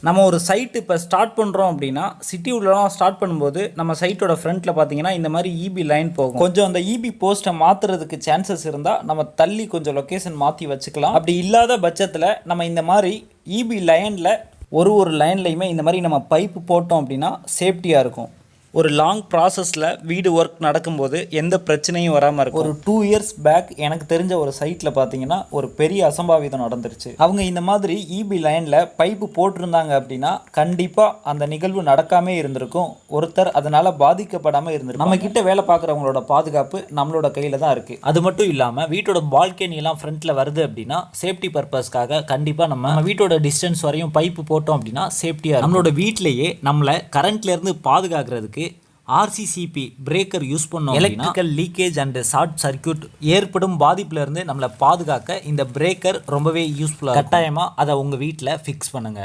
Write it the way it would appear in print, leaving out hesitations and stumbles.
நம்ம ஒரு சைட் இப்போ ஸ்டார்ட் பண்ணுறோம் அப்படின்னா சிட்டி உள்ளலாம் ஸ்டார்ட் பண்ணும்போது நம்ம சைட்டோட ஃப்ரண்ட்டில் பார்த்தீங்கன்னா இந்த மாதிரி இபி லைன் போகும். கொஞ்சம் அந்த இபி போஸ்ட்டை மாற்றுறதுக்கு சான்சஸ் இருந்தால் நம்ம தள்ளி கொஞ்சம் லொக்கேஷன் மாற்றி வச்சுக்கலாம். அப்படி இல்லாத பட்சத்தில் நம்ம இந்த மாதிரி இபி லைனில் ஒரு லைன்லையுமே இந்த மாதிரி நம்ம பைப்பு போட்டோம் அப்படின்னா சேஃப்டியாக இருக்கும். ஒரு லாங் ப்ராசஸில் வீடு ஒர்க் நடக்கும்போது எந்த பிரச்சனையும் வராமல் இருக்கும். ஒரு 2 இயர்ஸ் பேக் எனக்கு தெரிஞ்ச ஒரு சைட்டில் பார்த்தீங்கன்னா ஒரு பெரிய அசம்பாவிதம் நடந்துருச்சு. அவங்க இந்த மாதிரி இபி லைனில் பைப்பு போட்டிருந்தாங்க அப்படின்னா கண்டிப்பாக அந்த நிகழ்வு நடக்காமே இருந்திருக்கும். ஒருத்தர் அதனால் பாதிக்கப்படாமல் இருந்திருக்கும். நம்ம கிட்ட வேலை பார்க்குறவங்களோட பாதுகாப்பு நம்மளோட கையில் தான் இருக்குது. அது மட்டும் இல்லாமல் வீட்டோட பால்கனியெல்லாம் ஃப்ரண்ட்டில் வருது அப்படின்னா சேஃப்டி பர்பஸ்க்காக கண்டிப்பாக நம்ம வீட்டோட டிஸ்டன்ஸ் வரையும் பைப்பு போட்டோம் அப்படின்னா சேஃப்டியாக நம்மளோட வீட்டிலேயே நம்மளை கரண்ட்லேருந்து பாதுகாக்கிறதுக்கு ஆர்சிசிபி பிரேக்கர் யூஸ் பண்ணோம். Electrical leakage and short circuit ஏற்படும் பாதிப்புல இருந்து நம்மளை பாதுகாக்க இந்த பிரேக்கர் ரொம்பவே யூஸ்ஃபுல்லாக. கட்டாயமாக அதை உங்கள் வீட்டில் ஃபிக்ஸ் பண்ணுங்கள்.